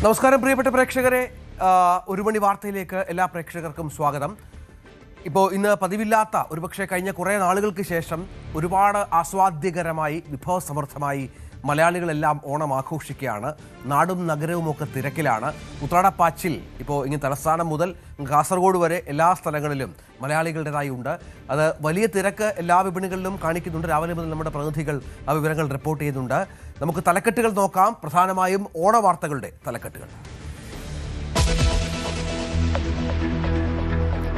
നമസ്കാരം പ്രിയപ്പെട്ട പ്രേക്ഷകരെ, ഒരു മണി വാർത്തയിലേക്ക് എല്ലാ പ്രേക്ഷകർക്കും സ്വാഗതം. ഇപ്പോൾ ഇന്ന് പതിവില്ലാത്ത ഒരുപക്ഷെ കഴിഞ്ഞ കുറേ നാളുകൾക്ക് ശേഷം ഒരുപാട് ആസ്വാദ്യകരമായി വിഭവസമൃദ്ധമായി മലയാളികളെല്ലാം ഓണം ആഘോഷിക്കുകയാണ്. നാടും നഗരവുമൊക്കെ തിരക്കിലാണ്. ഉത്രാടപ്പാച്ചിൽ ഇപ്പോൾ ഇങ്ങനെ തലസ്ഥാനം മുതൽ കാസർഗോഡ് വരെ എല്ലാ സ്ഥലങ്ങളിലും മലയാളികളുടേതായി ഉണ്ട്. അത് വലിയ തിരക്ക് എല്ലാ വിപണികളിലും കാണിക്കുന്നുണ്ട്. രാവിലെ മുതൽ നമ്മുടെ പ്രതിനിധികൾ ആ വിവരങ്ങൾ റിപ്പോർട്ട് ചെയ്യുന്നുണ്ട്. നമുക്ക് തലക്കെട്ടുകൾ നോക്കാം. പ്രധാനമായും ഓണവാർത്തകളുടെ തലക്കെട്ടുകൾ.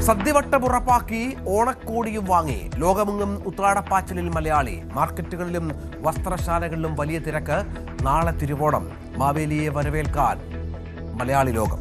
സദ്യവട്ടം ഉറപ്പാക്കി ഓണക്കോടിയും വാങ്ങി ലോകമെങ്ങും ഉത്രാടപ്പാച്ചിലിൽ മലയാളി. മാർക്കറ്റുകളിലും വസ്ത്രശാലകളിലും വലിയ തിരക്ക്. നാളെ തിരുവോണം. മാവേലിയെ വരവേൽക്കാൻ മലയാളി ലോകം.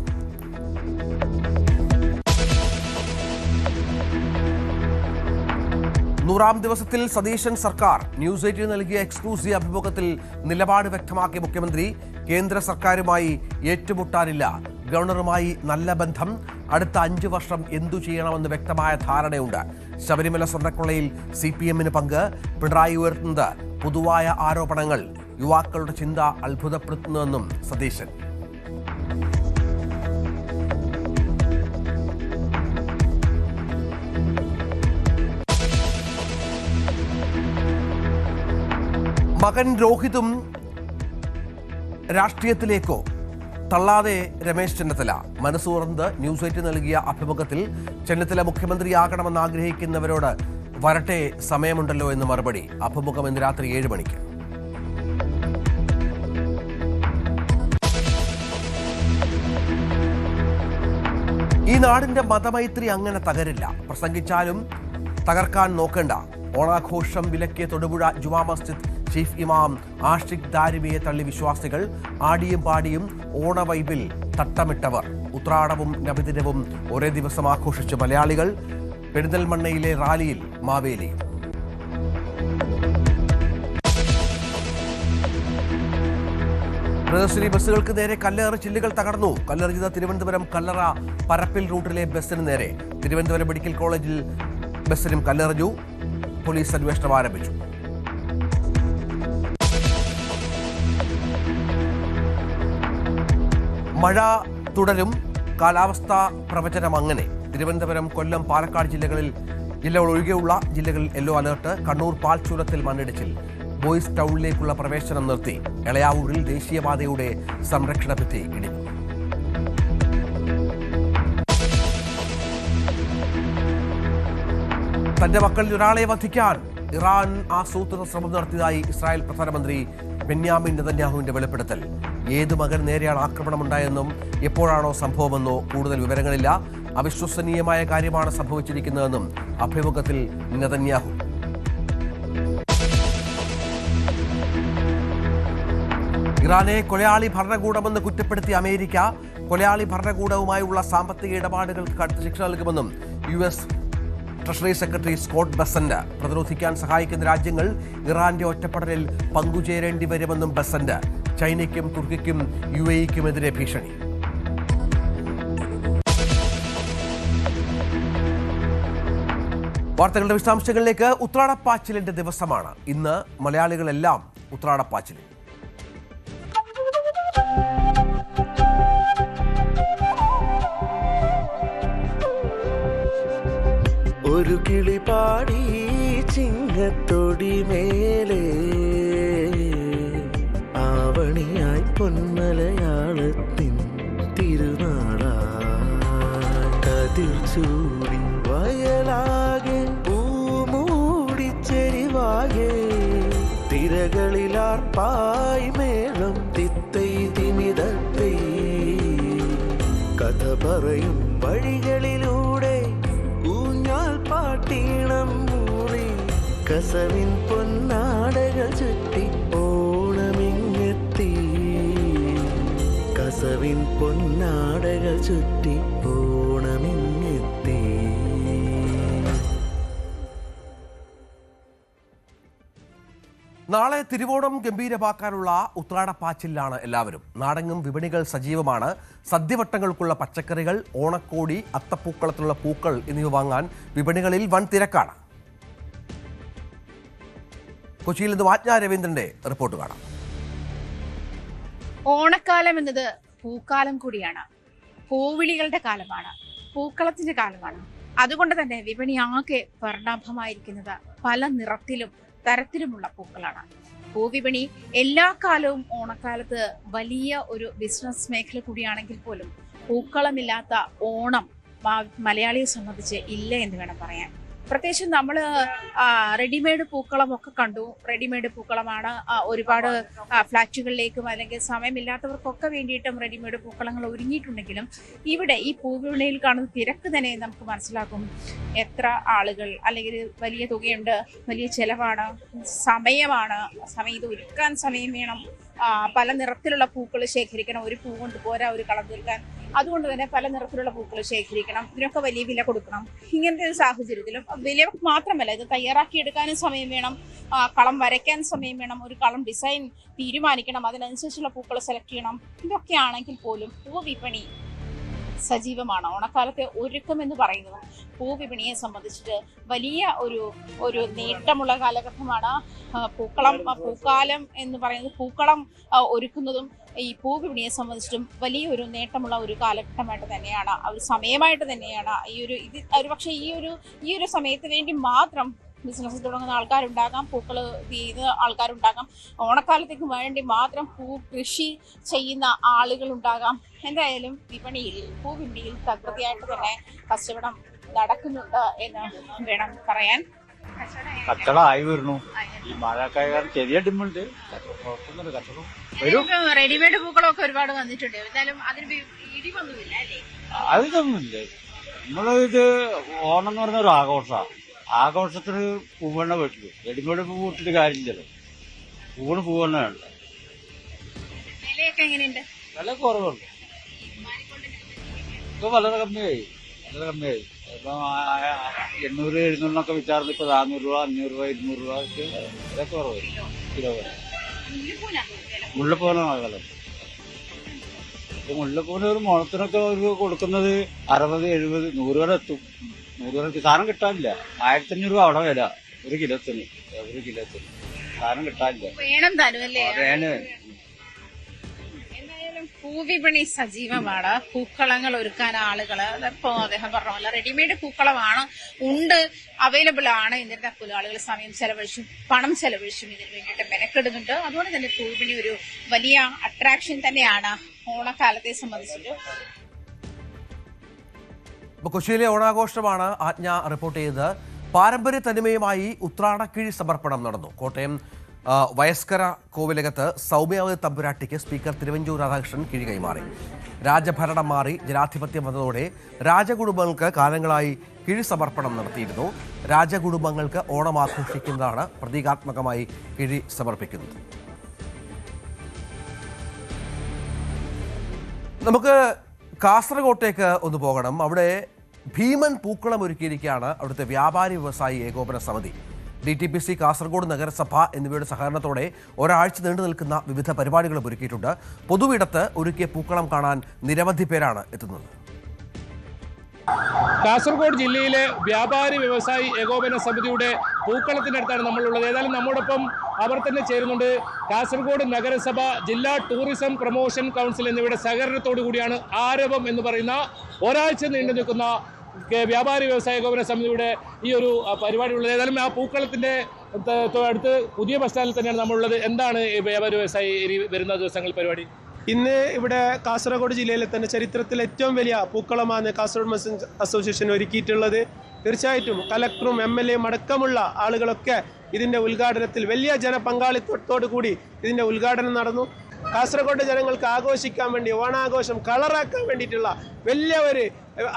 നൂറാം ദിവസത്തിൽ സതീശൻ സർക്കാർ. ന്യൂസ് 18 നൽകിയ എക്സ്ക്ലൂസീവ് അഭിമുഖത്തിൽ നിലപാട് വ്യക്തമാക്കിയ മുഖ്യമന്ത്രി കേന്ദ്ര സർക്കാരുമായി ഏറ്റുമുട്ടാനില്ല, ഗവർണറുമായി നല്ല ബന്ധം, അടുത്ത 5 വർഷം എന്തു ചെയ്യണമെന്ന് വ്യക്തമായ ധാരണയുണ്ട്. ശബരിമല സ്വർണ്ണക്കൊള്ളയിൽ CPM-ന് പങ്ക്. പിണറായി ഉയർത്തുന്നത് പൊതുവായ ആരോപണങ്ങൾ. യുവാക്കളുടെ ചിന്ത അത്ഭുതപ്പെടുത്തുന്നുവെന്നും സതീശൻ. മകൻ രോഹിതും രാഷ്ട്രീയത്തിലേക്കോ തള്ളാതെ രമേശ് ചെന്നിത്തല. മനസ്സൂർന്നത് ന്യൂസ് 18 നൽകിയ അഭിമുഖത്തിൽ ചെന്നിത്തല മുഖ്യമന്ത്രിയാകണമെന്ന് ആഗ്രഹിക്കുന്നവരോട് വരട്ടെ, സമയമുണ്ടല്ലോ എന്ന് മറുപടി. അഭിമുഖം ഇന്ന് രാത്രി 7 മണിക്ക്. ഈ നാടിന്റെ മതമൈത്രി അങ്ങനെ തകരില്ല. പ്രസംഗിച്ചാലും തകർക്കാൻ നോക്കേണ്ട. ഓണാഘോഷം വിലക്കിയ തൊടുപുഴ ജുമാ മസ്ജിദ് ചീഫ് ഇമാം ആഷിഖ് ദാരിമിയെ തള്ളി വിശ്വാസികൾ. ആടിയും പാടിയും ഓണവൈബിൽ തട്ടമിട്ടവർ. ഉത്രാടവും നബിദിനവും ഒരേ ദിവസം ആഘോഷിച്ച മലയാളികൾ. പെരിന്തൽമണ്ണയിലെ റാലിയിൽ മാവേലി. പ്രിയദർശിനി ബസ്സുകൾക്ക് നേരെ കല്ലേറ്. ചില്ലുകൾ തകർന്നു. കല്ലെറിഞ്ഞത് തിരുവനന്തപുരം കല്ലറ പരപ്പിൽ റൂട്ടിലെ ബസ്സിന് നേരെ. തിരുവനന്തപുരം മെഡിക്കൽ കോളേജിൽ ബസ്സിനും കല്ലെറിഞ്ഞു. പോലീസ് അന്വേഷണം ആരംഭിച്ചു. മഴ തുടരും. കാലാവസ്ഥാ പ്രവചനം അങ്ങനെ. തിരുവനന്തപുരം, കൊല്ലം, പാലക്കാട് ജില്ലകൾ ഒഴികെയുള്ള ജില്ലകളിൽ യെല്ലോ അലർട്ട്. കണ്ണൂർ പാൽച്ചൂരത്തിൽ മണ്ണിടിച്ചിൽ. ബോയ്സ് ടൗണിലേക്കുള്ള പ്രവേശനം നിർത്തി. എളയാവൂരിൽ ദേശീയപാതയുടെ സംരക്ഷണ ഭിത്തി ഇടിഞ്ഞു. തന്റെ മക്കളിൽ ഒരാളെ വധിക്കാൻ ഇറാൻ ആസൂത്രിത ശ്രമം നടത്തിയതായി ഇസ്രായേൽ പ്രധാനമന്ത്രി ബെന്യാമിൻ നെതന്യാഹുവിന്റെ വെളിപ്പെടുത്തൽ. ഏത് മകൻ നേരെയാണ് ആക്രമണമുണ്ടായെന്നും എപ്പോഴാണോ സംഭവമെന്നോ കൂടുതൽ വിവരങ്ങളില്ല. അവിശ്വസനീയമായ കാര്യമാണ് സംഭവിച്ചിരിക്കുന്നതെന്നും അഭിമുഖത്തിൽ നെതന്യാഹു. ഇറാനെ കൊലയാളി ഭരണകൂടമെന്ന് കുറ്റപ്പെടുത്തിയ അമേരിക്ക കൊലയാളി ഭരണകൂടവുമായുള്ള സാമ്പത്തിക ഇടപാടുകൾക്ക് കടുത്ത ശിക്ഷ നൽകുമെന്നും US treasury secretary Scott Bessent. പ്രതിരോധിക്കാൻ സഹായിക്കുന്ന രാജ്യങ്ങൾ ഇറാന്റെ ഒറ്റപ്പെടലിൽ പങ്കുചേരേണ്ടി വരുമെന്നും ബെസന്റ്. ചൈനയ്ക്കും തുർക്കിക്കും UAE-ക്കുമെതിരെ ഭീഷണി. വാർത്തകളുടെ വിശദാംശങ്ങളിലേക്ക്. ഉത്രാടപ്പാച്ചിലിന്റെ ദിവസമാണ് ഇന്ന്. മലയാളികളെല്ലാം ഉത്രാടപ്പാച്ചിൽ. ഒരു കിളി പാടി ചിങ്ങത്തൊടി മേലെ ആവണിയായി പൊന്മലയാളത്തിൻ തിരുനാളാ. കതിർ ചൂടി വയലാകെ പൂമൂടിച്ചെരിവാകെ തിരകളിലാർപ്പായി മേളം തിത്തൈ തിമിതത്തൈ. കഥ പറയും വഴികളിലൂടെ പാട്ടീണം മൂറി കസവിൻ പൊന്നാടകൾ ചുറ്റി ഓണമിങ്ങെത്തി. കസവിൻ പൊന്നാടകൾ ചുറ്റി ഓണമിങ്ങെത്തി. നാളെ തിരുവോണം ഗംഭീരമാക്കാനുള്ള ഉത്രാടപ്പാച്ചിലാണ് എല്ലാവരും. നാടെങ്ങും വിപണികൾ സജീവമാണ്. സദ്യവട്ടങ്ങൾക്കുള്ള പച്ചക്കറികൾ, ഓണക്കോടി, അത്തപ്പൂക്കളത്തിലുള്ള പൂക്കൾ എന്നിവ വാങ്ങാൻ വിപണികളിൽ വൻ തിരക്കാണ്. കൊച്ചിയിൽ നിന്ന് വാജ്ഞ രവീന്ദ്രന്റെ റിപ്പോർട്ട് കാണാം. ഓണക്കാലം എന്നത് പൂക്കാലം കൂടിയാണ്. പൂവിളികളുടെ കാലമാണ്, പൂക്കളത്തിന്റെ കാലമാണ്. അതുകൊണ്ട് തന്നെ വിപണി ആകെ വർണ്ണാഭമായിരിക്കുന്നത് പല നിറത്തിലും തരത്തിലുമുള്ള പൂക്കളാണ്. പൂവിപണി എല്ലാ കാലവും ഓണക്കാലത്ത് വലിയ ഒരു ബിസിനസ് മേഖല കൂടിയാണെങ്കിൽ പോലും പൂക്കളമില്ലാത്ത ഓണം മലയാളിയെ സംബന്ധിച്ച് ഇല്ല എന്ന് വേണം പറയാൻ. പ്രത്യേകിച്ചും നമ്മൾ റെഡിമെയ്ഡ് പൂക്കളമൊക്കെ കണ്ടു. റെഡിമെയ്ഡ് പൂക്കളമാണ് ഒരുപാട് ഫ്ലാറ്റുകളിലേക്കും അല്ലെങ്കിൽ സമയമില്ലാത്തവർക്കൊക്കെ വേണ്ടിയിട്ടും റെഡിമെയ്ഡ് പൂക്കളങ്ങൾ ഒരുങ്ങിയിട്ടുണ്ടെങ്കിലും ഇവിടെ ഈ പൂവിപണിയിൽ കാണുന്ന തിരക്ക് തന്നെ നമുക്ക് മനസ്സിലാക്കും. എത്ര ആളുകൾ, അല്ലെങ്കിൽ വലിയ തുകയുണ്ട്, വലിയ ചെലവാണ്, സമയമാണ്, ഇത് ഒരുക്കാൻ സമയം വേണം. പല നിറത്തിലുള്ള പൂക്കൾ ശേഖരിക്കണം. ഒരു പൂ കൊണ്ട് പോരാ ഒരു കളം തീർക്കാൻ. അതുകൊണ്ട് തന്നെ പല നിറത്തിലുള്ള പൂക്കൾ ശേഖരിക്കണം. ഇതിനൊക്കെ വലിയ വില കൊടുക്കണം. ഇങ്ങനത്തെ ഒരു സാഹചര്യത്തിലും വില മാത്രമല്ല, ഇത് തയ്യാറാക്കിയെടുക്കാനും സമയം വേണം, കളം വരയ്ക്കാൻ സമയം വേണം, ഒരു കളം ഡിസൈൻ തീരുമാനിക്കണം, അതിനനുസരിച്ചുള്ള പൂക്കൾ സെലക്ട് ചെയ്യണം. ഇതൊക്കെ ആണെങ്കിൽ പോലും പൂവിപണി സജീവമാണ്. ഓണക്കാലത്തെ ഒരുക്കം എന്ന് പറയുന്നത് പൂവിപണിയെ സംബന്ധിച്ചിട്ട് വലിയ ഒരു നേട്ടമുള്ള കാലഘട്ടമാണ്. പൂക്കാലം എന്ന് പറയുന്നത് പൂക്കളം ഒരുക്കുന്നതും ഈ പൂവിപണിയെ സംബന്ധിച്ചിട്ടും വലിയൊരു നേട്ടമുള്ള ഒരു കാലഘട്ടമായിട്ട് തന്നെയാണ്, ഒരു സമയമായിട്ട് തന്നെയാണ്. പക്ഷേ ഈ ഒരു സമയത്ത് വേണ്ടി മാത്രം ബിസിനസ് തുടങ്ങുന്ന ആൾക്കാരുണ്ടാകാം, പൂക്കൾ ചെയ്യുന്ന ആൾക്കാരുണ്ടാകാം, ഓണക്കാലത്തേക്ക് വേണ്ടി മാത്രം പൂ കൃഷി ചെയ്യുന്ന ആളുകളുണ്ടാകാം. എന്തായാലും പൂവിപണിയിൽ തകൃതിയായിട്ട് തന്നെ കച്ചവടം നടക്കുന്നുണ്ട് എന്ന് വേണം പറയാൻ. കച്ചവടമായി വരുന്നു. ഈ മഴക്കാലം ചെറിയ ഡിമുണ്ട്. റെഡിമെയ്ഡ് പൂക്കളൊക്കെ ഒരുപാട് വന്നിട്ടുണ്ട്. എന്തായാലും അതിന് ഇടിവൊന്നുമില്ല അല്ലേ? അതൊന്നുമില്ല. നമ്മളിത് ഓണം എന്ന് പറഞ്ഞ ഒരു ആഘോഷമാണ്. ആഘോഷത്തിന് പൂവെണ്ണ വീട്ടില് റെഡിമെയ്ഡ് പൂ വീട്ടിട്ട് കാര്യമില്ലല്ലോ. പൂവെണ്ണ വേണ്ട. വിലയൊക്കെ എങ്ങനെയുണ്ട്? വില കുറവുണ്ട്. ഇപ്പൊ വളരെ കമ്മിയായി. ഇപ്പൊ 800-700 വിറ്റാർന്ന് ഇപ്പൊ 400 രൂപ, 500 രൂപ, 200 രൂപ വില കുറവ് കിലോ. മുല്ലപ്പൂവിനാണ് വില. മുല്ലപ്പൂവിന് ഒരു മുളത്തിനൊക്കെ ഒരു കൊടുക്കുന്നത് 60, 70, 100 വരെ എത്തും. 100 വരെ സാധനം കിട്ടാനില്ല. 1500 രൂപ അവിടെ വില ഒരു കിലോത്തിന്. സാധനം കിട്ടാനില്ല. പൂവിപണി സജീവമാണ്. പൂക്കളങ്ങൾ ഒരുക്കാൻ ആളുകള് ഇപ്പോ അദ്ദേഹം പറഞ്ഞ പോലെ റെഡിമെയ്ഡ് പൂക്കളമാണ് അവൈലബിൾ ആണ്. എന്നിട്ട് പോലും ആളുകൾ സമയം ചെലവഴിച്ചും പണം ചെലവഴിച്ചും ഇതിന് വേണ്ടിയിട്ട് മെനക്കെടുന്നുണ്ട്. അതുകൊണ്ട് തന്നെ പൂവിപണി ഒരു വലിയ അട്രാക്ഷൻ തന്നെയാണ് ഓണക്കാലത്തെ സംബന്ധിച്ചിട്ട്. കൊച്ചിയിലെ ഓണാഘോഷമാണ് ആജ്ഞ റിപ്പോർട്ട് ചെയ്തത്. പാരമ്പര്യ തനിമയുമായി ഉത്രാടക്കിഴി സമർപ്പണം നടന്നു. കോട്ടയം വയസ്കര കോവിലകത്ത് സൗമ്യാവതി തമ്പുരാട്ടിക്ക് സ്പീക്കർ തിരുവഞ്ചൂർ രാധാകൃഷ്ണൻ കിഴി കൈമാറി. രാജഭരണം മാറി ജനാധിപത്യം വന്നതോടെ രാജകുടുംബങ്ങൾക്ക് കാലങ്ങളായി കിഴി സമർപ്പണം നടത്തിയിരുന്നു. രാജകുടുംബങ്ങൾക്ക് ഓണം ആഘോഷിക്കുന്നതാണ് പ്രതീകാത്മകമായി കിഴി സമർപ്പിക്കുന്നത്. നമുക്ക് കാസർഗോട്ടേക്ക് ഒന്ന് പോകണം. അവിടെ ഭീമൻ പൂക്കളം ഒരുക്കിയിരിക്കുകയാണ് അവിടുത്തെ വ്യാപാരി വ്യവസായി ഏകോപന സമിതി. DTPC, കാസർഗോഡ് നഗരസഭ എന്നിവയുടെ സഹകരണത്തോടെ ഒരാഴ്ച നീണ്ടു നിൽക്കുന്ന വിവിധ പരിപാടികളും ഒരുക്കിയിട്ടുണ്ട്. പൊതുവിടത്ത് ഒരുക്കിയ പൂക്കളം കാണാൻ നിരവധി പേരാണ് എത്തുന്നത്. കാസർഗോഡ് ജില്ലയിലെ വ്യാപാരി വ്യവസായി ഏകോപന സമിതിയുടെ പൂക്കളത്തിനടുത്താണ് നമ്മളുള്ളത്. ഏതായാലും നമ്മോടൊപ്പം അവർ തന്നെ ചേരുന്നുണ്ട്. കാസർഗോഡ് നഗരസഭ, ജില്ലാ ടൂറിസം പ്രൊമോഷൻ കൗൺസിൽ എന്നിവയുടെ സഹകരണത്തോടു കൂടിയാണ് ആരവം എന്ന് പറയുന്ന ഒരാഴ്ച നീണ്ടു നിൽക്കുന്ന വ്യാപാരി വ്യവസായ ഏകോപന സമിതിയുടെ ഈ ഒരു പരിപാടിയുള്ളത്. ഏതായാലും ആ പൂക്കളത്തിന്റെ അടുത്ത് പുതിയ ബസ് സ്റ്റാൻഡിൽ തന്നെയാണ് നമ്മളുള്ളത്. എന്താണ് വ്യാപാരി വ്യവസായി വരുന്ന ദിവസങ്ങളിൽ പരിപാടി? ഇന്ന് ഇവിടെ കാസർഗോഡ് ജില്ലയിലെ തന്നെ ചരിത്രത്തിൽ ഏറ്റവും വലിയ പൂക്കളമാണ് കാസർഗോഡ് മർച്ചന്റ് അസോസിയേഷൻ ഒരുക്കിയിട്ടുള്ളത്. തീർച്ചയായിട്ടും കലക്ടറും MLA അടക്കമുള്ള ആളുകളൊക്കെ ഇതിൻ്റെ ഉദ്ഘാടനത്തിൽ വലിയ ജനപങ്കാളിത്തത്തോടു കൂടി ഇതിൻ്റെ ഉദ്ഘാടനം നടന്നു. കാസർഗോഡ് ജനങ്ങൾക്ക് ആഘോഷിക്കാൻ വേണ്ടി ഓണാഘോഷം കളറാക്കാൻ വേണ്ടിയിട്ടുള്ള വലിയ ഒരു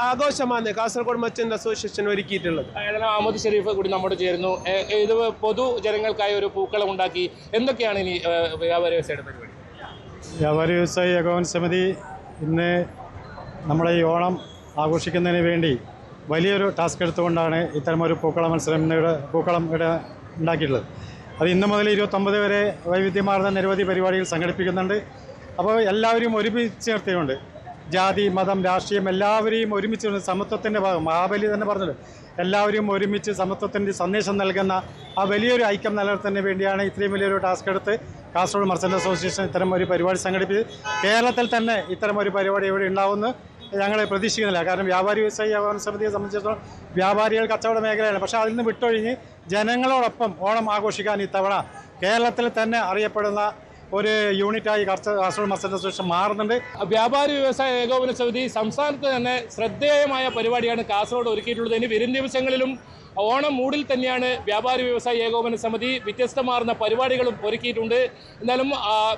ആഘോഷമാണ് കാസർഗോഡ് മർച്ചന്റ് അസോസിയേഷൻ ഒരുക്കിയിട്ടുള്ളത്. അഹമ്മദ് ഷെരീഫ് കൂടി നമ്മോട് ചേരുന്നു. ഇത് പൊതുജനങ്ങൾക്കായി ഒരു പൂക്കളം ഉണ്ടാക്കി. എന്തൊക്കെയാണ് ഇനി വ്യാപാരി വ്യവസായയുടെ പരിപാടി? വ്യാപാരി വ്യവസായി ഏകോപന സമിതി ഇന്ന് നമ്മുടെ ഈ ഓണം ആഘോഷിക്കുന്നതിന് വേണ്ടി വലിയൊരു ടാസ്ക് എടുത്തുകൊണ്ടാണ് ഇത്തരമൊരു പൂക്കളം ഇവിടെ ഉണ്ടാക്കിയിട്ടുള്ളത്. അത് ഇന്ന് മുതൽ 29 വരെ വൈവിധ്യമാർന്ന നിരവധി പരിപാടികൾ സംഘടിപ്പിക്കുന്നുണ്ട്. അപ്പോൾ എല്ലാവരും ഒരുമിച്ച് നിർത്തിയുണ്ട്. ജാതി, മതം, രാഷ്ട്രീയം എല്ലാവരെയും ഒരുമിച്ച് സമത്വത്തിൻ്റെ ഭാഗം മഹാബലി തന്നെ പറഞ്ഞത്, എല്ലാവരും ഒരുമിച്ച് സമത്വത്തിൻ്റെ സന്ദേശം നൽകുന്ന ആ വലിയൊരു ഐക്യം നിലനിർത്തുന്നതിന് വേണ്ടിയാണ് ഇത്രയും വലിയൊരു ടാസ്ക് എടുത്ത് കാസർഗോഡ് മർച്ചൻ്റ് അസോസിയേഷൻ ഇത്തരം ഒരു പരിപാടി സംഘടിപ്പിച്ച് കേരളത്തിൽ തന്നെ ഇത്തരം ഒരു പരിപാടി ഇവിടെ ഉണ്ടാവുമെന്ന് ഞങ്ങൾ പ്രതീക്ഷിക്കുന്നില്ല. കാരണം വ്യാപാരി വ്യവസായി ഏകോപന സമിതിയെ സംബന്ധിച്ചിടത്തോളം വ്യാപാരികൾ കച്ചവട മേഖലയാണ്. പക്ഷേ അതിൽ നിന്ന് വിട്ടൊഴിഞ്ഞ് ജനങ്ങളോടൊപ്പം ഓണം ആഘോഷിക്കാൻ ഇത്തവണ കേരളത്തിൽ തന്നെ അറിയപ്പെടുന്ന ഒരു യൂണിറ്റായി കാസർഗോഡ് മർച്ചൻ്റ് അസോസിയേഷൻ മാറുന്നുണ്ട്. വ്യാപാരി വ്യവസായ ഏകോപന സമിതി സംസ്ഥാനത്ത് തന്നെ ശ്രദ്ധേയമായ പരിപാടിയാണ് കാസർഗോഡ് ഒരുക്കിയിട്ടുള്ളത്. ഇനി വരും ദിവസങ്ങളിലും ഓണം മൂഡിൽ തന്നെയാണ് വ്യാപാരി വ്യവസായ ഏകോപന സമിതി വ്യത്യസ്തമാർന്ന പരിപാടികളും ഒരുക്കിയിട്ടുണ്ട്. എന്നാലും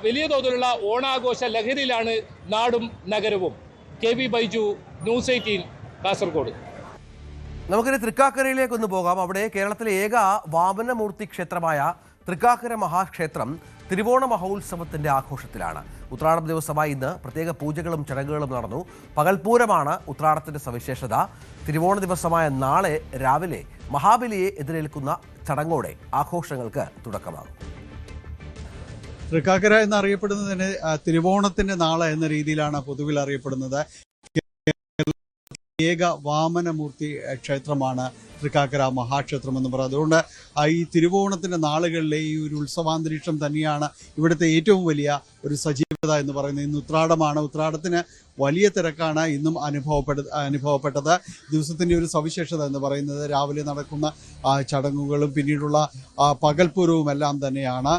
വലിയ തോതിലുള്ള ഓണാഘോഷ ലഹരിയിലാണ് നാടും നഗരവും. KB Baiju, news 18, Kasaragod. നമുക്കിനി തൃക്കാക്കരയിലേക്കൊന്ന് പോകാം. അവിടെ കേരളത്തിലെ ഏക വാമനമൂർത്തി ക്ഷേത്രമായ തൃക്കാക്കര മഹാക്ഷേത്രം തിരുവോണ മഹോത്സവത്തിന്റെ ആഘോഷത്തിലാണ്. ഉത്രാടം ദിവസമായി ഇന്ന് പ്രത്യേക പൂജകളും ചടങ്ങുകളും നടന്നു. പകൽപൂരമാണ് ഉത്രാടത്തിന്റെ സവിശേഷത. തിരുവോണ ദിവസമായ നാളെ രാവിലെ മഹാബലിയെ എതിരേൽക്കുന്ന ചടങ്ങോടെ ആഘോഷങ്ങൾക്ക് തുടക്കമാകും. തൃക്കാക്കര എന്നറിയപ്പെടുന്നതിന് തിരുവോണത്തിന്റെ നാളെ എന്ന രീതിയിലാണ് പൊതുവിൽ അറിയപ്പെടുന്നത്. ഏക വാമനമൂർത്തി ക്ഷേത്രമാണ് തൃക്കാക്കര മഹാക്ഷേത്രം എന്ന് പറയുന്നത്. അതുകൊണ്ട് ഈ തിരുവോണത്തിന്റെ നാളുകളിലെ ഈ ഒരു ഉത്സവാന്തരീക്ഷം തന്നെയാണ് ഇവിടുത്തെ ഏറ്റവും വലിയ ഒരു സജീവത എന്ന് പറയുന്നത്. ഇന്ന് ഉത്രാടമാണ്. ഉത്രാടത്തിന് വലിയ തിരക്കാണ് ഇന്നും അനുഭവപ്പെട്ടത്. ദിവസത്തിൻ്റെ ഒരു സവിശേഷത എന്ന് പറയുന്നത് രാവിലെ നടക്കുന്ന ചടങ്ങുകളും പിന്നീടുള്ള പകൽപ്പൂരവും എല്ലാം തന്നെയാണ്.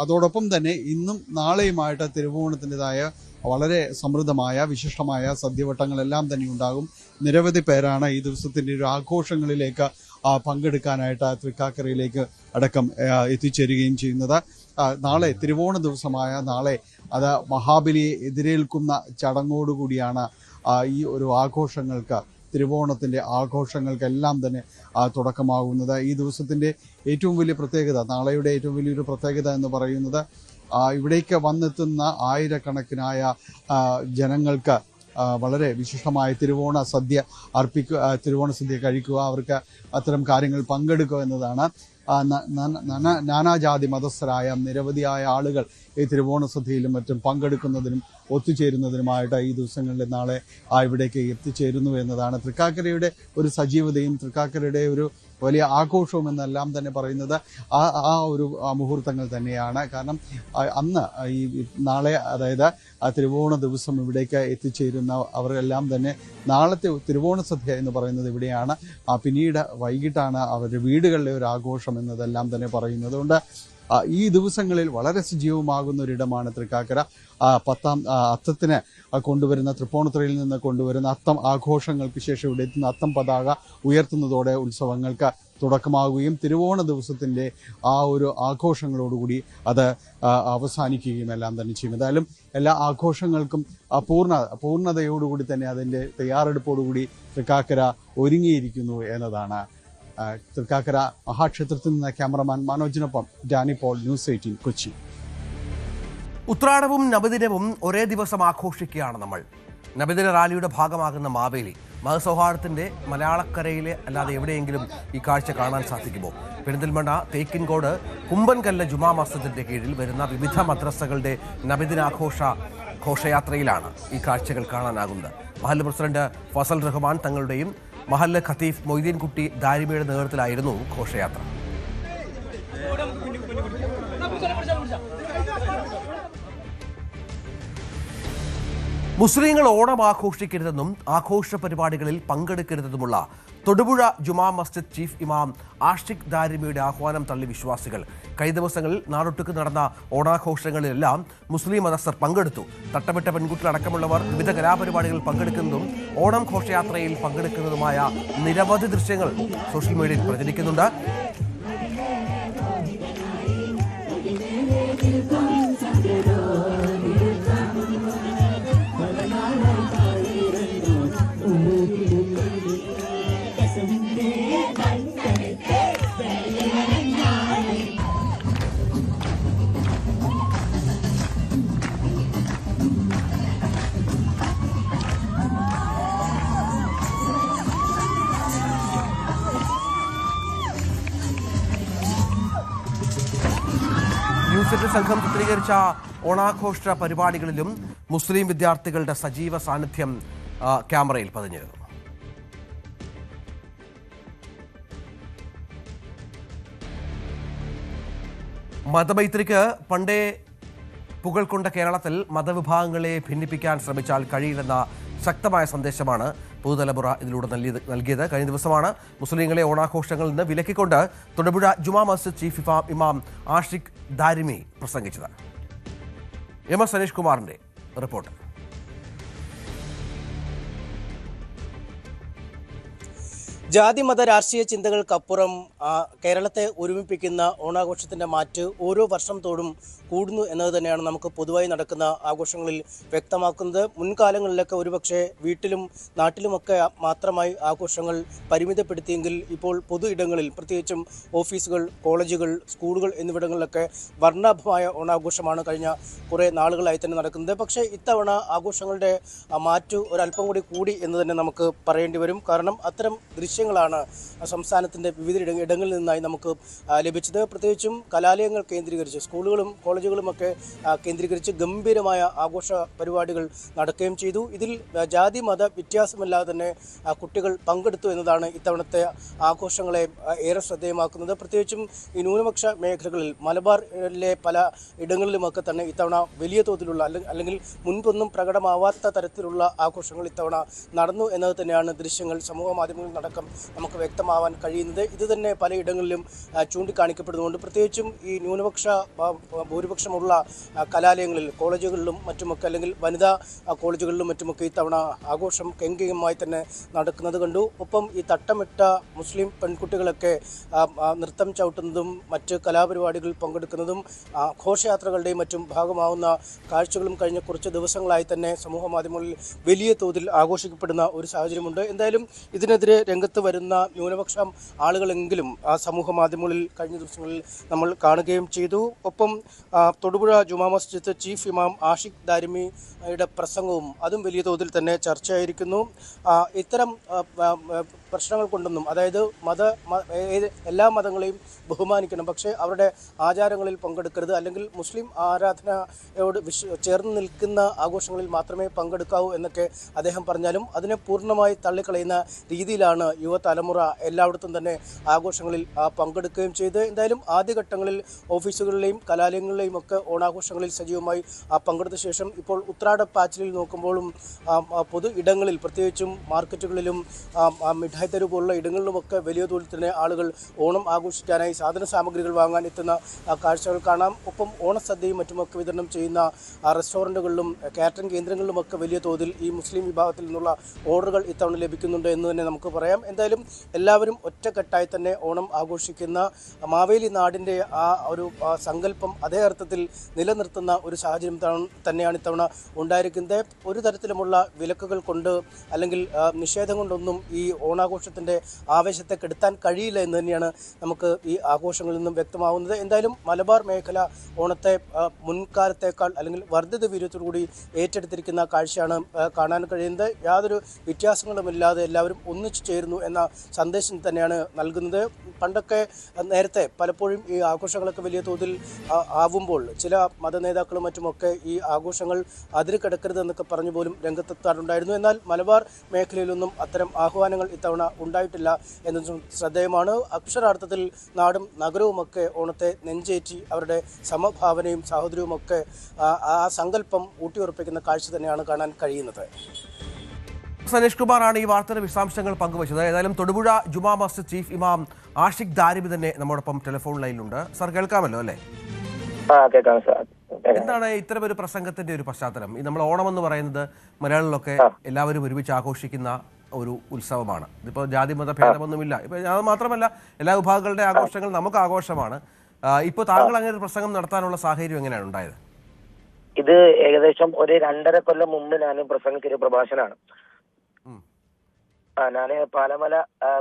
അതോടൊപ്പം തന്നെ ഇന്നും നാളെയുമായിട്ട് തിരുവോണത്തിൻ്റെതായ വളരെ സമൃദ്ധമായ വിശിഷ്ടമായ സദ്യവട്ടങ്ങളെല്ലാം തന്നെ ഉണ്ടാകും. നിരവധി പേരാണ് ഈ ദിവസത്തിൻ്റെ ഒരു ആഘോഷങ്ങളിലേക്ക് പങ്കെടുക്കാനായിട്ട് തൃക്കാക്കരയിലേക്ക് അടക്കം എത്തിച്ചേരുകയും ചെയ്യുന്നത്. നാളെ തിരുവോണ ദിവസമായ നാളെ അത് മഹാബലിയെ എതിരേൽക്കുന്ന ചടങ്ങോടുകൂടിയാണ് ഈ ഒരു ആഘോഷങ്ങൾക്ക്, തിരുവോണത്തിൻ്റെ ആഘോഷങ്ങൾക്കെല്ലാം തന്നെ തുടക്കമാകുന്നത്. ഈ ദിവസത്തിൻ്റെ ഏറ്റവും വലിയ പ്രത്യേകത, നാളെയുടെ ഏറ്റവും വലിയൊരു പ്രത്യേകത എന്ന് പറയുന്നത് ഇവിടേക്ക് വന്നെത്തുന്ന ആയിരക്കണക്കിനായ ജനങ്ങൾക്ക് വളരെ വിശിഷ്ടമായ തിരുവോണ സദ്യ കഴിക്കുക, അവർക്ക് അത്തരം കാര്യങ്ങൾ പങ്കെടുക്കുക എന്നതാണ്. നാനാജാതി മതസ്ഥരായ നിരവധിയായ ആളുകൾ ഈ തിരുവോണ സദ്യയിലും മറ്റും പങ്കെടുക്കുന്നതിനും ഒത്തുചേരുന്നതിനുമായിട്ട് ഈ ദിവസങ്ങളിൽ നാളെ ഇവിടേക്ക് എത്തിച്ചേരുന്നു എന്നതാണ് തൃക്കാക്കരയുടെ ഒരു സജീവതയും തൃക്കാക്കരയുടെ ഒരു വലിയ ആഘോഷവും എന്നെല്ലാം തന്നെ പറയുന്നത് ആ ഒരു മുഹൂർത്തങ്ങൾ തന്നെയാണ്. കാരണം അന്ന് ഈ നാളെ, അതായത് തിരുവോണ ദിവസം ഇവിടേക്ക് എത്തിച്ചേരുന്ന അവരെല്ലാം തന്നെ നാളത്തെ തിരുവോണ സദ്യ എന്ന് പറയുന്നത് ഇവിടെയാണ്. പിന്നീട് വൈകിട്ടാണ് അവരുടെ വീടുകളിലെ ഒരു ആഘോഷം എന്നതെല്ലാം തന്നെ പറയുന്നത്. അതുകൊണ്ട് ഈ ദിവസങ്ങളിൽ വളരെ സജീവമാകുന്ന ഒരിടമാണ് തൃക്കാക്കര. അത്തത്തിന് കൊണ്ടുവരുന്ന, തൃപ്പൂണിത്തുറയിൽ നിന്ന് കൊണ്ടുവരുന്ന അത്തം ആഘോഷങ്ങൾക്ക് ശേഷം ഇവിടെ എത്തുന്ന അത്തം പതാക ഉയർത്തുന്നതോടെ ഉത്സവങ്ങൾക്ക് തുടക്കമാകുകയും തിരുവോണ ദിവസത്തിൻ്റെ ആ ഒരു ആഘോഷങ്ങളോടുകൂടി അത് അവസാനിക്കുകയും എല്ലാം തന്നെ ചെയ്യും. എന്തായാലും എല്ലാ ആഘോഷങ്ങൾക്കും പൂർണ്ണതയോടുകൂടി തന്നെ അതിൻ്റെ തയ്യാറെടുപ്പോടുകൂടി തൃക്കാക്കര ഒരുങ്ങിയിരിക്കുന്നു എന്നതാണ്. തൃക്കാക്കര മഹാക്ഷേത്രത്തിൽ നിന്ന് ക്യാമറമാൻ മനോജിനൊപ്പം ഡാനി പോൾ, ന്യൂസ് 18, കൊച്ചി. ഉത്രാടവും നബിദിനവും ഒരേ ദിവസം ആഘോഷിക്കുകയാണ് നമ്മൾ. നബിദിന റാലിയുടെ ഭാഗമാകുന്ന മാവേലി മതസൗഹാർദ്ദത്തിന്റെ മലയാളക്കരയിലെ അല്ലാതെ എവിടെയെങ്കിലും ഈ കാഴ്ച കാണാൻ സാധിക്കുമോ? പെരിന്തൽമണ്ണ തേക്കിൻകോട് കുമ്പൻകല്ല് ജുമാ മസ്ജിദിന്റെ കീഴിൽ വരുന്ന വിവിധ മദ്രസകളുടെ ഘോഷയാത്രയിലാണ് ഈ കാഴ്ചകൾ കാണാനാകുന്നത്. മഹല്ല് പ്രസിഡന്റ് ഫസൽ റഹ്മാൻ തങ്ങളുടെയും മഹല്ല് ഖത്തീഫ് മൊയ്തീൻകുട്ടി ദാരിമിയുടെ നേതൃത്വത്തിലായിരുന്നു ഘോഷയാത്ര. മുസ്ലിങ്ങൾ ഓണം ആഘോഷിക്കരുതെന്നും ആഘോഷ പരിപാടികളിൽ പങ്കെടുക്കരുതെന്നുമുള്ള തൊടുപുഴ ജുമാ മസ്ജിദ് ചീഫ് ഇമാം ആഷിഖ് ദാരിമിയുടെ ആഹ്വാനം തള്ളി വിശ്വാസികൾ. കഴിഞ്ഞ ദിവസങ്ങളിൽ നാടൊട്ടുക്ക് നടന്ന ഓണാഘോഷങ്ങളിലെല്ലാം മുസ്ലിം മതസ്ഥർ പങ്കെടുത്തു. തട്ടമിട്ട പെൺകുട്ടികളടക്കമുള്ളവർ വിവിധ കലാപരിപാടികളിൽ പങ്കെടുക്കുന്നതും ഓണം ഘോഷയാത്രയിൽ പങ്കെടുക്കുന്നതുമായ നിരവധി ദൃശ്യങ്ങൾ സോഷ്യൽ മീഡിയയിൽ പ്രചരിക്കുന്നുണ്ട്. ന്യൂസ് സംഘം ചിത്രീകരിച്ച ഓണാഘോഷ പരിപാടികളിലും മുസ്ലിം വിദ്യാർത്ഥികളുടെ സജീവ സാന്നിധ്യം ക്യാമറയിൽ പതിഞ്ഞിരുന്നു. മതമൈത്രിക്ക് പണ്ടേ പുകൾക്കൊണ്ട കേരളത്തിൽ മതവിഭാഗങ്ങളെ ഭിന്നിപ്പിക്കാൻ ശ്രമിച്ചാൽ കഴിയില്ലെന്ന ശക്തമായ സന്ദേശമാണ് പുതുതലമുറ ഇതിലൂടെ നൽകിയത്. കഴിഞ്ഞ ദിവസമാണ് മുസ്ലിങ്ങളെ ഓണാഘോഷങ്ങളിൽ നിന്ന് വിലക്കിക്കൊണ്ട് തൊടുപുഴ ജുമാ മസ്ജിദ് ചീഫ് ഇമാം ആഷിഖ് ദാരിമി പ്രസംഗിച്ചത്. എം.എസ്. സനീഷ് കുമാറിന്റെ റിപ്പോർട്ട്. ജാതി മത രാഷ്ട്രീയ ചിന്തകൾക്കപ്പുറം കേരളത്തെ ഒരുമിപ്പിക്കുന്ന ഓണാഘോഷത്തിൻ്റെ മാറ്റ് ഓരോ വർഷം തോറും കൂടുന്നു എന്നത് തന്നെയാണ് നമുക്ക് പൊതുവായി നടക്കുന്ന ആഘോഷങ്ങളിൽ വ്യക്തമാക്കുന്നത്. മുൻകാലങ്ങളിലൊക്കെ ഒരുപക്ഷെ വീട്ടിലും നാട്ടിലുമൊക്കെ മാത്രമായി ആഘോഷങ്ങൾ പരിമിതപ്പെടുത്തിയെങ്കിൽ ഇപ്പോൾ പൊതു ഇടങ്ങളിൽ, പ്രത്യേകിച്ചും ഓഫീസുകൾ, കോളേജുകൾ, സ്കൂളുകൾ എന്നിവിടങ്ങളിലൊക്കെ വർണ്ണാഭമായ ഓണാഘോഷമാണ് കഴിഞ്ഞ കുറേ നാളുകളായി തന്നെ നടക്കുന്നത്. പക്ഷേ ഇത്തവണ ആഘോഷങ്ങളുടെ മാറ്റ് ഒരല്പം കൂടി എന്ന് തന്നെ നമുക്ക് പറയേണ്ടി വരും. കാരണം അത്തരം ദൃശ്യങ്ങളാണ് സംസ്ഥാനത്തിൻ്റെ വിവിധ ഇടങ്ങളിൽ നിന്നായി നമുക്ക് ലഭിച്ചത്. പ്രത്യേകിച്ചും കലാലയങ്ങൾ കേന്ദ്രീകരിച്ച്, സ്കൂളുകളും കോളേജുകളുമൊക്കെ കേന്ദ്രീകരിച്ച് ഗംഭീരമായ ആഘോഷ പരിപാടികൾ നടക്കുകയും ചെയ്തു. ഇതിൽ ജാതി മത വ്യത്യാസമില്ലാതെ തന്നെ കുട്ടികൾ പങ്കെടുത്തു എന്നതാണ് ഇത്തവണത്തെ ആഘോഷങ്ങളെ ഏറെ ശ്രദ്ധേയമാക്കുന്നത്. പ്രത്യേകിച്ചും ഈ ന്യൂനപക്ഷ മേഖലകളിൽ മലബാറിലെ പല ഇടങ്ങളിലുമൊക്കെ തന്നെ ഇത്തവണ വലിയ തോതിലുള്ള അല്ലെങ്കിൽ മുൻപൊന്നും പ്രകടമാവാത്ത തരത്തിലുള്ള ആഘോഷങ്ങൾ ഇത്തവണ നടന്നു എന്നത് തന്നെയാണ് ദൃശ്യങ്ങൾ സമൂഹ മാധ്യമങ്ങളിൽ നടക്കം നമുക്ക് വ്യക്തമാവാൻ കഴിയുന്നത്. ഇത് തന്നെ പലയിടങ്ങളിലും ചൂണ്ടിക്കാണിക്കപ്പെടുന്നുണ്ട്. പ്രത്യേകിച്ചും ഈ ന്യൂനപക്ഷ ഭൂരിപക്ഷമുള്ള കലാലയങ്ങളിൽ, കോളേജുകളിലും മറ്റുമൊക്കെ, അല്ലെങ്കിൽ വനിതാ കോളേജുകളിലും മറ്റുമൊക്കെ ഇത്തവണ ആഘോഷം കെങ്കേയമായി തന്നെ നടക്കുന്നത് കണ്ടു. ഒപ്പം ഈ തട്ടമിട്ട മുസ്ലിം പെൺകുട്ടികളൊക്കെ നൃത്തം ചവിട്ടുന്നതും മറ്റ് കലാപരിപാടികളിൽ പങ്കെടുക്കുന്നതും ഘോഷയാത്രകളുടെയും മറ്റും ഭാഗമാവുന്ന കാഴ്ചകളും കഴിഞ്ഞ കുറച്ച് ദിവസങ്ങളായി തന്നെ സമൂഹ മാധ്യമങ്ങളിൽ വലിയ തോതിൽ ആഘോഷിക്കപ്പെടുന്ന ഒരു സാഹചര്യമുണ്ട്. എന്തായാലും ഇതിനെതിരെ രംഗത്ത് വരുന്ന ന്യൂനപക്ഷം ആളുകളെങ്കിലും ആ സമൂഹ മാധ്യമങ്ങളിൽ കഴിഞ്ഞ ദിവസങ്ങളിൽ നമ്മൾ കാണുകയും ചെയ്തു. ഒപ്പം തൊടുപുഴ ജുമാ മസ്ജിദ് ചീഫ് ഇമാം ആഷിഖ് ദാരിമിയുടെ പ്രസംഗവും അതും വലിയ തോതിൽ തന്നെ ചർച്ചയായിരിക്കുന്നു. ഇത്തരം പ്രശ്നങ്ങൾ കൊണ്ടൊന്നും, അതായത് എല്ലാ മതങ്ങളെയും ബഹുമാനിക്കണം, പക്ഷേ അവരുടെ ആചാരങ്ങളിൽ പങ്കെടുക്കരുത്, അല്ലെങ്കിൽ മുസ്ലിം ആരാധനയോട് ചേർന്ന് നിൽക്കുന്ന ആഘോഷങ്ങളിൽ മാത്രമേ പങ്കെടുക്കാവൂ എന്നൊക്കെ അദ്ദേഹം പറഞ്ഞാലും അതിനെ പൂർണ്ണമായി തള്ളിക്കളയുന്ന രീതിയിലാണ് യുവതലമുറ എല്ലായിടത്തും തന്നെ ആഘോഷങ്ങളിൽ പങ്കെടുക്കുകയും ചെയ്ത്. എന്തായാലും ആദ്യഘട്ടങ്ങളിൽ ഓഫീസുകളിലെയും കലാലയങ്ങളിലെയും ഒക്കെ ഓണാഘോഷങ്ങളിൽ സജീവമായി പങ്കെടുത്ത ശേഷം ഇപ്പോൾ ഉത്രാടപ്പാച്ചിലിൽ നോക്കുമ്പോഴും പൊതു ഇടങ്ങളിൽ, പ്രത്യേകിച്ചും മാർക്കറ്റുകളിലും മിഠായി തെരുവ് പോലുള്ള ഇടങ്ങളിലുമൊക്കെ വലിയ തോതിൽ തന്നെ ആളുകൾ ഓണം ആഘോഷിക്കാനായി സാധന സാമഗ്രികൾ വാങ്ങാൻ എത്തുന്ന കാഴ്ചകൾ കാണാം. ഒപ്പം ഓണസദ്യയും മറ്റുമൊക്കെ വിതരണം ചെയ്യുന്ന റെസ്റ്റോറൻറ്റുകളിലും കാറ്ററിംഗ് കേന്ദ്രങ്ങളിലുമൊക്കെ വലിയ തോതിൽ ഈ മുസ്ലിം വിഭാഗത്തിൽ നിന്നുള്ള ഓർഡറുകൾ ഇത്തവണ ലഭിക്കുന്നുണ്ട് എന്ന് തന്നെ നമുക്ക് പറയാം. എന്തായാലും എല്ലാവരും ഒറ്റക്കെട്ടായി തന്നെ ഓണം ആഘോഷിക്കുന്ന മാവേലി നാടിൻ്റെ ആ ഒരു സങ്കല്പം അതേ അർത്ഥത്തിൽ നിലനിർത്തുന്ന ഒരു സാഹചര്യം തന്നെയാണ് ഇത്തവണ ഉണ്ടായിരിക്കുന്നത്. ഒരു തരത്തിലുമുള്ള വിലക്കുകൾ കൊണ്ട് അല്ലെങ്കിൽ നിഷേധം കൊണ്ടൊന്നും ഈ ഓണാഘോഷത്തിൻ്റെ ആവേശത്തെ കെടുത്താൻ കഴിയില്ല എന്ന് തന്നെയാണ് നമുക്ക് ഈ ആഘോഷങ്ങളിൽ നിന്നും വ്യക്തമാവുന്നത്. എന്തായാലും മലബാർ മേഖല ഓണത്തെ മുൻകാലത്തേക്കാൾ അല്ലെങ്കിൽ വർദ്ധിത വീര്യത്തോടുകൂടി ഏറ്റെടുത്തിരിക്കുന്ന കാഴ്ചയാണ് കാണാൻ കഴിയുന്നത്. യാതൊരു വ്യത്യാസങ്ങളുമില്ലാതെ എല്ലാവരും ഒന്നിച്ചു ചേരുന്നു എന്ന സന്ദേശം തന്നെയാണ് നൽകുന്നത്. പണ്ടൊക്കെ നേരത്തെ പലപ്പോഴും ഈ ആഘോഷങ്ങളൊക്കെ വലിയ തോതിൽ ആവുമ്പോൾ ചില മതനേതാക്കളും മറ്റുമൊക്കെ ഈ ആഘോഷങ്ങൾ അതിര് കിടക്കരുതെന്നൊക്കെ പറഞ്ഞു പോലും രംഗത്തെത്താറുണ്ടായിരുന്നു. എന്നാൽ മലബാർ മേഖലയിലൊന്നും അത്തരം ആഹ്വാനങ്ങൾ ഇത്തവണ ഉണ്ടായിട്ടില്ല എന്നതും ശ്രദ്ധേയമാണ്. അക്ഷരാർത്ഥത്തിൽ നാടും നഗരവുമൊക്കെ ഓണത്തെ നെഞ്ചേറ്റി അവരുടെ സമഭാവനയും സാഹോദര്യവുമൊക്കെ ആ സങ്കല്പം ഊട്ടിയുറപ്പിക്കുന്ന കാഴ്ച തന്നെയാണ് കാണാൻ കഴിയുന്നത്. സനീഷ് കുമാറാണ് ഈ വാർത്തയുടെ വിശദാംശങ്ങൾ പങ്കുവച്ചത്. ഏതായാലും തൊടുപുഴ ജുമാ മസ്ജിദ് ചീഫ് ഇമാം ആഷിഖ് ദാരിമി തന്നെ നമ്മോടൊപ്പം ടെലിഫോൺ ലൈനിലുണ്ട്. സാർ കേൾക്കാമല്ലോ അല്ലേ? എന്താണ് ഇത്തരം ഒരു പ്രസംഗത്തിന്റെ ഒരു പശ്ചാത്തലം? ഈ നമ്മൾ ഓണം എന്ന് പറയുന്നത് മലയാളികളൊക്കെ എല്ലാവരും ഒരുമിച്ച് ആഘോഷിക്കുന്ന ഒരു ഉത്സവമാണ്. ഇതിപ്പോൾ ജാതി മത ഭേദമൊന്നുമില്ല. ഇപ്പൊ അത് മാത്രമല്ല, എല്ലാ വിഭാഗങ്ങളുടെ ആഘോഷങ്ങൾ നമുക്ക് ആഘോഷമാണ്. ഇപ്പോൾ താങ്കൾ അങ്ങനെ ഒരു പ്രസംഗം നടത്താനുള്ള സാഹചര്യം എങ്ങനെയാണ് ഉണ്ടായത്? ഇത് ഏകദേശം ഒരു 2.5 കൊല്ലം മുമ്പ് ഞാൻ പ്രസംഗിച്ചൊരു പ്രഭാഷണമാണ്. ഞാൻ പാലമല,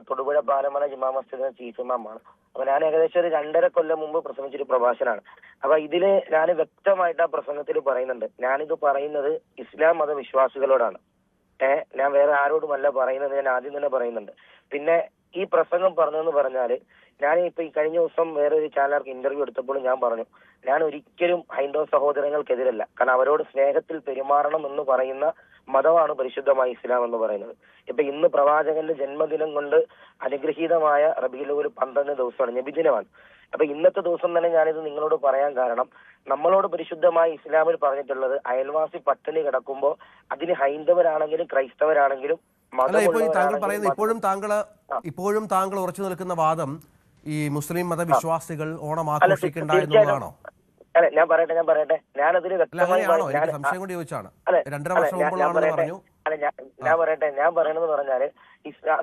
തൊടുപുഴ പാലമല ജുമാ മസ്ജിദ് ചീഫ് ഇമാമാണ്. അപ്പൊ ഞാൻ ഏകദേശം ഒരു 2.5 കൊല്ലം മുമ്പ് പ്രസംഗിച്ചൊരു പ്രഭാഷണമാണ്. അപ്പൊ ഇതില് ഞാൻ വ്യക്തമായിട്ട് ആ പ്രസംഗത്തിൽ പറയുന്നുണ്ട്, ഞാനിത് പറയുന്നത് ഇസ്ലാം മതവിശ്വാസികളോടാണ്. ഞാൻ വേറെ ആരോടുമല്ല പറയുന്നത്, ഞാൻ ആദ്യം തന്നെ പറയുന്നുണ്ട്. പിന്നെ ഈ പ്രസംഗം പറഞ്ഞതെന്ന് പറഞ്ഞാല്, ഞാൻ ഇപ്പൊ ഈ കഴിഞ്ഞ ദിവസം വേറൊരു ചാനലിലേക്ക് ഇന്റർവ്യൂ എടുത്തപ്പോൾ ഞാൻ പറഞ്ഞു, ഞാൻ ഒരിക്കലും ഹൈന്ദവ സഹോദരങ്ങൾക്കെതിരല്ല. കാരണം അവരോട് സ്നേഹത്തിൽ പെരുമാറണം എന്ന് പറയുന്ന മതമാണ് പരിശുദ്ധമായ ഇസ്ലാം എന്ന് പറയുന്നത്. ഇപ്പൊ ഇന്ന് പ്രവാചകന്റെ ജന്മദിനം കൊണ്ട് അനുഗ്രഹീതമായ റബീഉൽ അവ്വൽ 12 ദിവസമാണ്, നബിദിനമാണ്. അപ്പൊ ഇന്നത്തെ ദിവസം തന്നെ ഞാനിത് നിങ്ങളോട് പറയാൻ കാരണം, നമ്മളോട് പരിശുദ്ധമായി ഇസ്ലാമിൽ പറഞ്ഞിട്ടുള്ളത് അയൽവാസി പട്ടിണി കിടക്കുമ്പോൾ അതിന് ഹൈന്ദവരാണെങ്കിലും ക്രൈസ്തവരാണെങ്കിലും അല്ല, ഇപ്പോൾ ഈ താങ്കൾ പറയുന്നത് ഇപ്പോഴും താങ്കൾ ഉറച്ചു നിൽക്കുന്ന വാദം ഈ മുസ്ലിം മതവിശ്വാസികൾ ഓണം ആഘോഷിക്കണ്ട എന്നുള്ളതാണോ? അല്ലെ, ഞാൻ പറയട്ടെ ഞാനതിൽ വ്യക്തമായി സംശയം കൊണ്ട് ചോദിച്ചാണ്. 2.5 വർഷം മുമ്പുള്ളതാണെന്ന് പറഞ്ഞു. അല്ല, ഞാൻ പറയണെന്ന് പറഞ്ഞാല്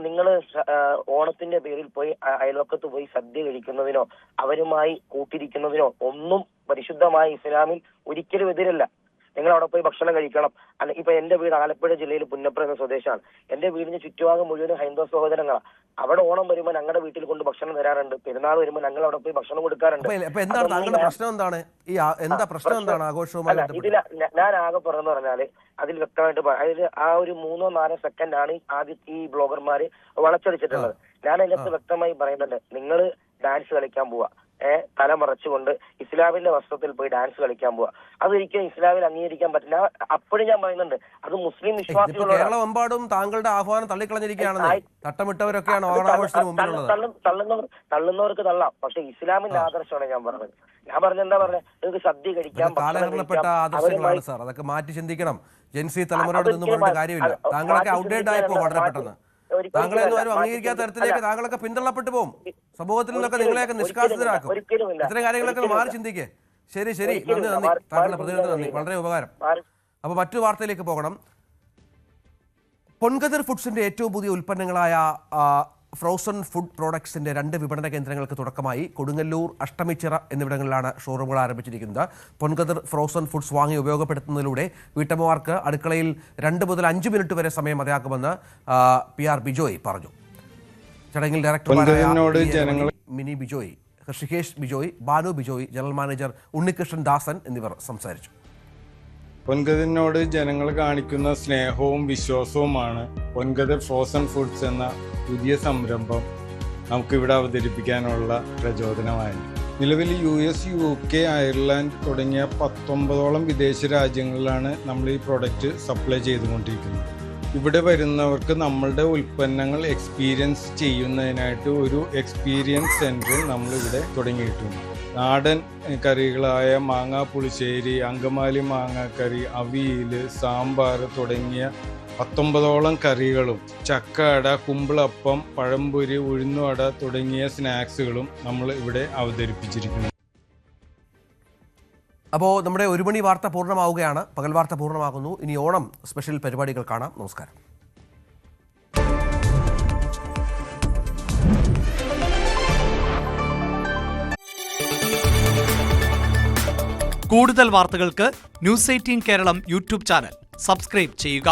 നിങ്ങൾ ഓണത്തിന്റെ പേരിൽ പോയി അയൽവക്കത്ത് പോയി സദ്യ കഴിക്കുന്നതിനോ അവരുമായി കൂട്ടിരിക്കുന്നതിനോ ഒന്നും പരിശുദ്ധമായ ഇസ്ലാമിൽ ഒരിക്കലും എതിരല്ല. നിങ്ങൾ അവിടെ പോയി ഭക്ഷണം കഴിക്കണം. അല്ല, ഇപ്പൊ എന്റെ വീട് ആലപ്പുഴ ജില്ലയിൽ പുന്നപ്ര എന്ന സ്വദേശമാണ്. എന്റെ വീടിന് ചുറ്റുഭാഗം മുഴുവനും ഹൈന്ദവ സഹോദരങ്ങളാണ്. അവിടെ ഓണം വരുമ്പോൾ ഞങ്ങളുടെ വീട്ടിൽ കൊണ്ട് ഭക്ഷണം തരാറുണ്ട്. പെരുന്നാൾ വരുമ്പോൾ ഞങ്ങൾ അവിടെ പോയി ഭക്ഷണം കൊടുക്കാറുണ്ട്. എന്താണ് താങ്കളുടെ പ്രശ്നം? എന്താണ് പ്രശ്നം? എന്താണ് ആഘോഷവുമായി? ഇതിൽ ഞാൻ ആകെ പറഞ്ഞു പറഞ്ഞാല് അതിൽ വ്യക്തമായിട്ട് അതിൽ ആ ഒരു 3-4 സെക്കൻഡാണ് ആദ്യത്തെ ഈ ബ്ലോഗർമാര് വളച്ചടിച്ചിട്ടുള്ളത്. ഞാൻ അതിനകത്ത് വ്യക്തമായി പറയുന്നുണ്ട്, നിങ്ങൾ ഡാൻസ് കളിക്കാൻ പോവാ, തല മറച്ചുകൊണ്ട് ഇസ്ലാമിന്റെ വസ്ത്രത്തിൽ പോയി ഡാൻസ് കളിക്കാൻ പോവാ, അതൊരിക്കലും ഇസ്ലാമിൽ അംഗീകരിക്കാൻ പറ്റില്ല. അപ്പോഴും ഞാൻ പറയുന്നുണ്ട്, അത് മുസ്ലിം വിശ്വാസികളോട്. കേരളമെമ്പാടും താങ്കളുടെ ആഹ്വാനം തള്ളിക്കളഞ്ഞിരിക്കുകയാണെന്ന് തട്ടമിട്ടവരൊക്കെയാണ് ഓണാഘോഷത്തിന് മുമ്പിലുള്ളത്. തള്ളുന്നവർക്ക് തള്ളാം, പക്ഷെ ഇസ്ലാമിന്റെ ആദർശമാണ് ഞാൻ പറഞ്ഞത്. ഞാൻ എന്താ പറഞ്ഞത്, നിങ്ങൾക്ക് സദ്യ കഴിക്കാം, കാലഹരണപ്പെട്ട ആദർശങ്ങളാണ് സാർ. അതൊക്കെ മാറ്റി ചിന്തിക്കണം. ജെൻസി തലമുറയോട് ഒന്നും പറഞ്ഞിട്ട് കാര്യമില്ല. താങ്കളൊക്കെ ഔട്ട്ഡേറ്റ് ആയിപ്പോ വളരെ പെട്ടെന്ന്. താങ്കളെയൊന്നും ആരും അംഗീകരിക്കാത്ത തരത്തിലേക്ക് താങ്കളൊക്കെ പിന്തള്ളപ്പെട്ടു പോകും. സമൂഹത്തിൽ നിന്നൊക്കെ നിങ്ങളെയൊക്കെ നിഷ്കാസിതരാക്കും. ഇത്തരം കാര്യങ്ങളൊക്കെ മാറി ചിന്തിക്കേ. ശരി, നന്ദി. താങ്കളുടെ പ്രതിനിധി നന്ദി, വളരെ ഉപകാരം. അപ്പോൾ മറ്റു വാർത്തയിലേക്ക് പോകണം. പൊൻകതിർ ഫുഡ്സിന്റെ ഏറ്റവും പുതിയ ഉൽപ്പന്നങ്ങളായ ഫ്രോസൺ ഫുഡ് പ്രോഡക്ട്സിന്റെ 2 വിപണന കേന്ദ്രങ്ങൾക്ക് തുടക്കമായി. കൊടുങ്ങല്ലൂർ, അഷ്ടമിച്ചിറ എന്നിവിടങ്ങളിലാണ് ഷോറൂമുകൾ ആരംഭിച്ചിരിക്കുന്നത്. പൊൻകതിർ ഫ്രോസൺ ഫുഡ്സ് വാങ്ങി ഉപയോഗപ്പെടുത്തുന്നതിലൂടെ വീട്ടമ്മമാർക്ക് അടുക്കളയിൽ 2 മുതൽ 5 മിനിറ്റ് വരെ സമയം മതിയാക്കുമെന്ന് PR ബിജോയ് പറഞ്ഞു. ചടങ്ങിൽ ഡയറക്ടർമാരായ മിനി ബിജോയ്, ഋഷികേഷ് ബിജോയ്, ബാനു ബിജോയ്, ജനറൽ മാനേജർ ഉണ്ണികൃഷ്ണൻ ദാസൻ എന്നിവർ സംസാരിച്ചു. പൊൻകതിരിനോട് ജനങ്ങൾ കാണിക്കുന്ന സ്നേഹവും വിശ്വാസവുമാണ് പൊൻകതിർ ഫ്രോസൺ ഫുഡ്സ് എന്ന പുതിയ സംരംഭം നമുക്കിവിടെ അവതരിപ്പിക്കാനുള്ള പ്രചോദനമായത്. നിലവിൽ US, UK, അയർലൻഡ് തുടങ്ങിയ 19ഓളം വിദേശ രാജ്യങ്ങളിലാണ് നമ്മൾ ഈ പ്രോഡക്റ്റ് സപ്ലൈ ചെയ്തുകൊണ്ടിരിക്കുന്നത്. ഇവിടെ വരുന്നവർക്ക് നമ്മളുടെ ഉൽപ്പന്നങ്ങൾ എക്സ്പീരിയൻസ് ചെയ്യുന്നതിനായിട്ട് ഒരു എക്സ്പീരിയൻസ് സെൻറ്റർ നമ്മളിവിടെ തുടങ്ങിയിട്ടുണ്ട്. നാടൻ കറികളായ മാങ്ങാ പുളിശ്ശേരി, അങ്കമാലി മാങ്ങാക്കറി, അവിയൽ, സാമ്പാർ തുടങ്ങിയ 19ഓളം കറികളും ചക്കട, കുമ്പിളപ്പം, പഴംപൊരി, ഉഴുന്നുവട തുടങ്ങിയ സ്നാക്സുകളും നമ്മൾ ഇവിടെ അവതരിപ്പിച്ചിരിക്കുന്നു. അപ്പോൾ നമ്മുടെ 1 മണി വാർത്ത പൂർണ്ണമാവുകയാണ്. പകൽ വാർത്ത പൂർണ്ണമാകുന്നു. ഇനി ഓണം സ്പെഷ്യൽ പരിപാടികൾ കാണാം. നമസ്കാരം. കൂടുതൽ വാർത്തകൾക്ക് News 18 Keralam YouTube channel subscribe ചെയ്യുക.